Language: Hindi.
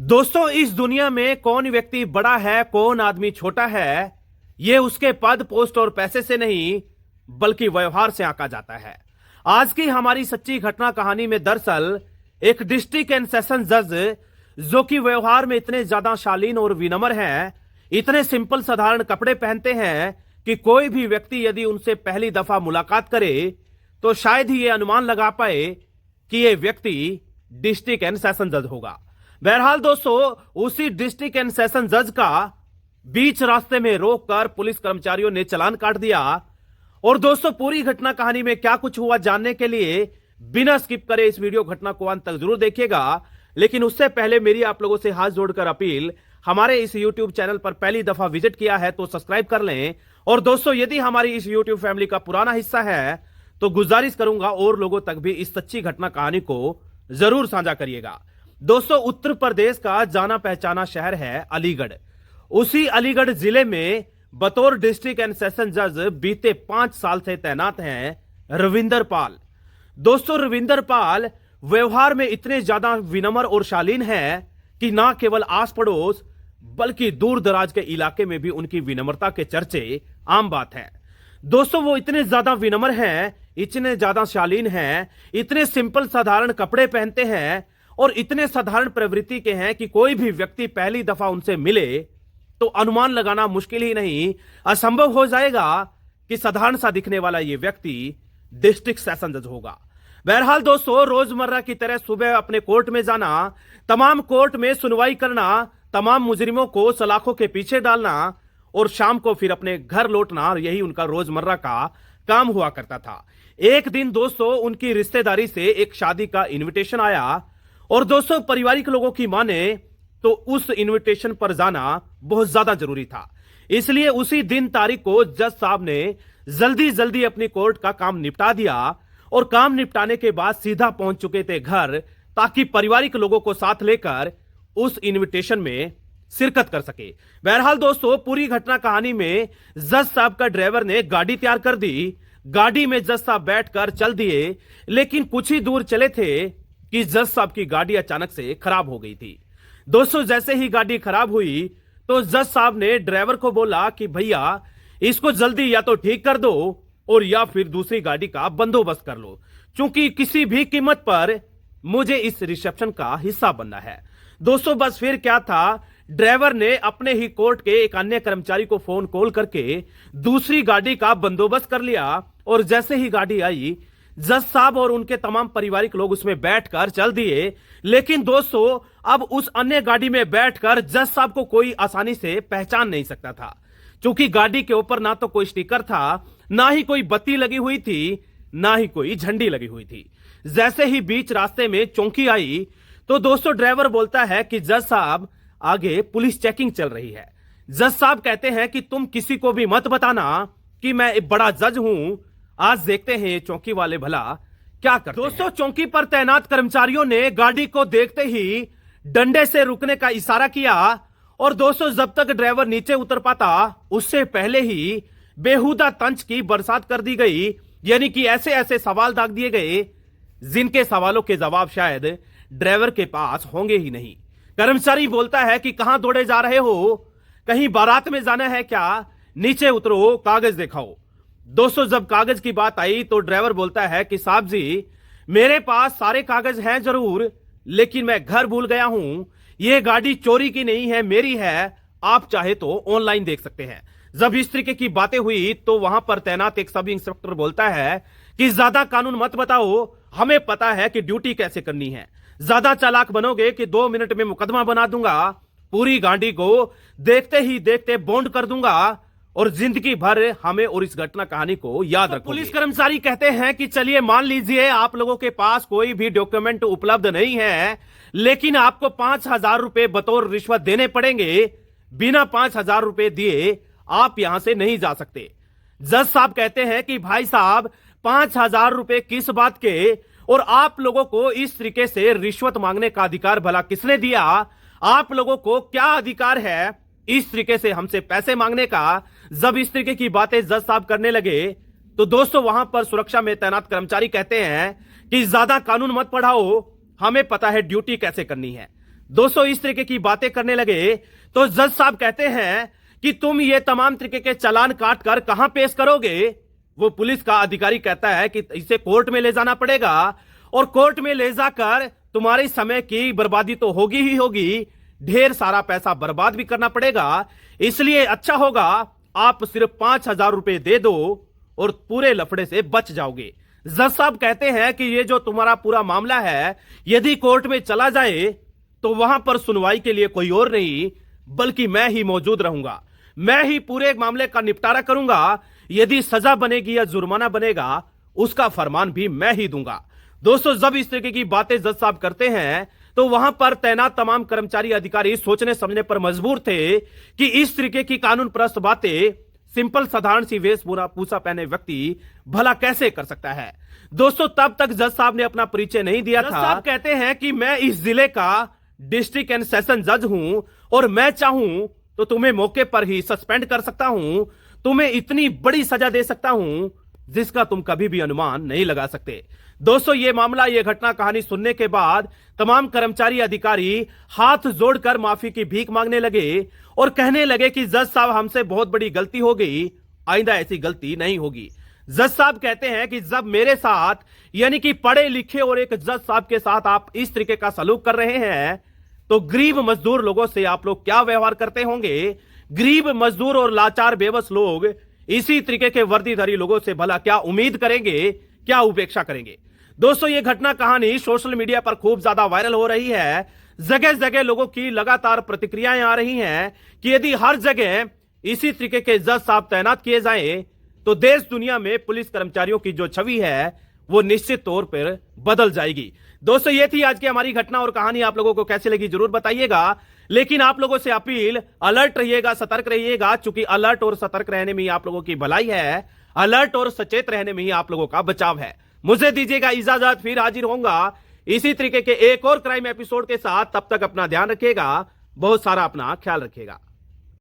दोस्तों, इस दुनिया में कौन व्यक्ति बड़ा है, कौन आदमी छोटा है, यह उसके पद, पोस्ट और पैसे से नहीं बल्कि व्यवहार से आंका जाता है। आज की हमारी सच्ची घटना कहानी में दरअसल एक डिस्ट्रिक्ट एंड सेशन जज जो कि व्यवहार में इतने ज्यादा शालीन और विनम्र हैं, इतने सिंपल साधारण कपड़े पहनते हैं कि कोई भी व्यक्ति यदि उनसे पहली दफा मुलाकात करे तो शायद ही यह अनुमान लगा पाए कि यह व्यक्ति डिस्ट्रिक्ट एंड सेशन जज होगा। बहरहाल दोस्तों, उसी डिस्ट्रिक्ट एंड सेशन जज का बीच रास्ते में रोककर पुलिस कर्मचारियों ने चालान काट दिया। और दोस्तों, पूरी घटना कहानी में क्या कुछ हुआ जानने के लिए बिना स्किप करे इस वीडियो घटना को अंत तक जरूर देखिएगा। लेकिन उससे पहले मेरी आप लोगों से हाथ जोड़कर अपील, हमारे इस YouTube चैनल पर पहली दफा विजिट किया है तो सब्सक्राइब कर लें। और दोस्तों, यदि हमारी इस YouTube फैमिली का पुराना हिस्सा है तो गुजारिश करूंगा और लोगों तक भी इस सच्ची घटना कहानी को जरूर साझा करिएगा। दोस्तों, उत्तर प्रदेश का जाना पहचाना शहर है अलीगढ़। उसी अलीगढ़ जिले में बतौर डिस्ट्रिक्ट एंड सेशन जज बीते 5 साल से तैनात हैं रविंदर पाल। दोस्तों, रविंदर पाल व्यवहार में इतने ज्यादा विनम्र और शालीन हैं कि ना केवल आस पड़ोस बल्कि दूर दराज के इलाके में भी उनकी विनम्रता के चर्चे आम बात है। दोस्तों, वो इतने ज्यादा विनम्र हैं, इतने ज्यादा शालीन हैं, इतने सिंपल साधारण कपड़े पहनते हैं और इतने साधारण प्रवृत्ति के हैं कि कोई भी व्यक्ति पहली दफा उनसे मिले तो अनुमान लगाना मुश्किल ही नहीं, असंभव हो जाएगा कि साधारण सा दिखने वाला यह व्यक्ति डिस्ट्रिक्ट सेशन जज होगा। बहरहाल दोस्तों, रोजमर्रा की तरह सुबह अपने कोर्ट में जाना, तमाम कोर्ट में सुनवाई करना, तमाम मुजरिमों को सलाखों के पीछे डालना और शाम को फिर अपने घर लौटना, यही उनका रोजमर्रा का काम हुआ करता था। एक दिन दोस्तों, उनकी रिश्तेदारी से एक शादी का इनविटेशन आया और दोस्तों, पारिवारिक लोगों की माने तो उस इनविटेशन पर जाना बहुत ज्यादा जरूरी था। इसलिए उसी दिन तारीख को जज साहब ने जल्दी जल्दी अपनी कोर्ट का काम निपटा दिया और काम निपटाने के बाद सीधा पहुंच चुके थे घर, ताकि पारिवारिक लोगों को साथ लेकर उस इनविटेशन में शिरकत कर सके। बहरहाल दोस्तों, पूरी घटना कहानी में जज साहब का ड्राइवर ने गाड़ी तैयार कर दी। गाड़ी में जज साहब बैठकर चल दिए, लेकिन कुछ ही दूर चले थे कि जज साहब की गाड़ी अचानक से खराब हो गई थी। दोस्तों, जैसे ही गाड़ी खराब हुई तो जज साहब ने ड्राइवर को बोला कि भैया, इसको जल्दी या तो ठीक कर दो और या फिर दूसरी गाड़ी का बंदोबस्त कर लो, क्योंकि किसी भी कीमत पर मुझे इस रिसेप्शन का हिस्सा बनना है। दोस्तों, बस फिर क्या था, ड्राइवर ने अपने ही कोर्ट के एक अन्य कर्मचारी को फोन कॉल करके दूसरी गाड़ी का बंदोबस्त कर लिया और जैसे ही गाड़ी आई, जज साहब और उनके तमाम पारिवारिक लोग उसमें बैठकर चल दिए। लेकिन दोस्तों, अब उस अन्य गाड़ी में बैठकर जज साहब को कोई आसानी से पहचान नहीं सकता था, क्योंकि गाड़ी के ऊपर ना तो कोई स्टिकर था, ना ही कोई बत्ती लगी हुई थी, ना ही कोई झंडी लगी हुई थी। जैसे ही बीच रास्ते में चौकी आई तो दोस्तों, ड्राइवर बोलता है कि जज साहब, आगे पुलिस चेकिंग चल रही है। जज साहब कहते हैं कि तुम किसी को भी मत बताना कि मैं एक बड़ा जज हूं। आज देखते हैं चौकी वाले भला क्या करते हैं। दोस्तों, चौकी पर तैनात कर्मचारियों ने गाड़ी को देखते ही डंडे से रुकने का इशारा किया और दोस्तों, जब तक ड्राइवर नीचे उतर पाता उससे पहले ही बेहुदा तंज की बरसात कर दी गई, यानी कि ऐसे ऐसे सवाल दाग दिए गए जिनके सवालों के जवाब शायद ड्राइवर के पास होंगे ही नहीं। कर्मचारी बोलता है कि कहां दौड़े जा रहे हो, कहीं बारात में जाना है क्या, नीचे उतरो, कागज दिखाओ। दोस्तों, जब कागज की बात आई तो ड्राइवर बोलता है कि साहब जी, मेरे पास सारे कागज हैं जरूर, लेकिन मैं घर भूल गया हूं। यह गाड़ी चोरी की नहीं है, मेरी है, आप चाहे तो ऑनलाइन देख सकते हैं। जब इस तरीके की बातें हुई तो वहां पर तैनात एक सब इंस्पेक्टर बोलता है कि ज्यादा कानून मत बताओ, हमें पता है कि ड्यूटी कैसे करनी है। ज्यादा चालाक बनोगे कि 2 मिनट में मुकदमा बना दूंगा, पूरी गाड़ी को देखते ही देखते बॉन्ड कर दूंगा और जिंदगी भर हमें और इस घटना कहानी को याद रखोगे। पुलिस कर्मचारी कहते हैं कि चलिए मान लीजिए आप लोगों के पास कोई भी डॉक्यूमेंट उपलब्ध नहीं है, लेकिन आपको 5,000 रुपए बतौर रिश्वत देने पड़ेंगे। बिना 5,000 रुपए दिए आप यहां से नहीं जा सकते। जज साहब कहते हैं कि भाई साहब, 5,000 रुपए किस बात के, और आप लोगों को इस तरीके से रिश्वत मांगने का अधिकार भला किसने दिया? आप लोगों को क्या अधिकार है इस तरीके से हमसे पैसे मांगने का? जब इस तरीके की बातें जज साहब करने लगे तो दोस्तों, वहां पर सुरक्षा में तैनात कर्मचारी कहते हैं कि ज्यादा कानून मत पढ़ाओ, हमें पता है ड्यूटी कैसे करनी है। दोस्तों इस तरीके की बातें करने लगे तो जज साहब कहते हैं कि तुम ये तमाम तरीके के चालान काट कर कहां पेश करोगे। वो पुलिस का अधिकारी कहता है कि इसे कोर्ट में ले जाना पड़ेगा और कोर्ट में ले जाकर तुम्हारे समय की बर्बादी तो होगी ही होगी, ढेर सारा पैसा बर्बाद भी करना पड़ेगा। इसलिए अच्छा होगा आप सिर्फ 5,000 रुपए दे दो और पूरे लफड़े से बच जाओगे। जज साहब कहते हैं कि ये जो तुम्हारा पूरा मामला है यदि कोर्ट में चला जाए तो वहां पर सुनवाई के लिए कोई और नहीं बल्कि मैं ही मौजूद रहूंगा, मैं ही पूरे मामले का निपटारा करूंगा। यदि सजा बनेगी या जुर्माना बनेगा उसका फरमान भी मैं ही दूंगा। दोस्तों जब इस तरीके की बातें जज साहब करते हैं तो वहां पर तैनात तमाम कर्मचारी अधिकारी सोचने समझने पर मजबूर थे कि इस तरीके की कानून प्रस्त बातें सिंपल साधारण सी वेशभूषा पहने व्यक्ति भला कैसे कर सकता है। दोस्तों तब तक जज साहब ने अपना परिचय नहीं दिया था। जज साहब कहते हैं कि मैं इस जिले का डिस्ट्रिक्ट एंड सेशन जज हूं और मैं चाहूं तो तुम्हें मौके पर ही सस्पेंड कर सकता हूं, तुम्हें इतनी बड़ी सजा दे सकता हूं जिसका तुम कभी भी अनुमान नहीं लगा सकते। दोस्तों ये मामला, ये घटना कहानी सुनने के बाद तमाम कर्मचारी अधिकारी हाथ जोड़कर माफी की भीख मांगने लगे और कहने लगे कि जज साहब हमसे बहुत बड़ी गलती हो गई, आइंदा ऐसी गलती नहीं होगी। जज साहब कहते हैं कि जब मेरे साथ यानी कि पढ़े लिखे और एक जज साहब के साथ आप इस तरीके का सलूक कर रहे हैं तो गरीब मजदूर लोगों से आप लोग क्या व्यवहार करते होंगे। गरीब मजदूर और लाचार बेबस लोग इसी तरीके के वर्दीधारी लोगों से भला क्या उम्मीद करेंगे, क्या उपेक्षा करेंगे। दोस्तों ये घटना कहानी सोशल मीडिया पर खूब ज्यादा वायरल हो रही है। जगह जगह लोगों की लगातार प्रतिक्रियाएं आ रही हैं कि यदि हर जगह इसी तरीके के जज साहब तैनात किए जाएं तो देश दुनिया में पुलिस कर्मचारियों की जो छवि है वो निश्चित तौर पर बदल जाएगी। दोस्तों ये थी आज की हमारी घटना और कहानी, आप लोगों को कैसी लगी जरूर बताइएगा। लेकिन आप लोगों से अपील, अलर्ट रहिएगा, सतर्क रहिएगा, क्योंकि अलर्ट और सतर्क रहने में ही आप लोगों की भलाई है, अलर्ट और सचेत रहने में ही आप लोगों का बचाव है। मुझे दीजिएगा इजाजत, फिर हाजिर होऊंगा इसी तरीके के एक और क्राइम एपिसोड के साथ। तब तक अपना ध्यान रखिएगा, बहुत सारा अपना ख्याल रखिएगा।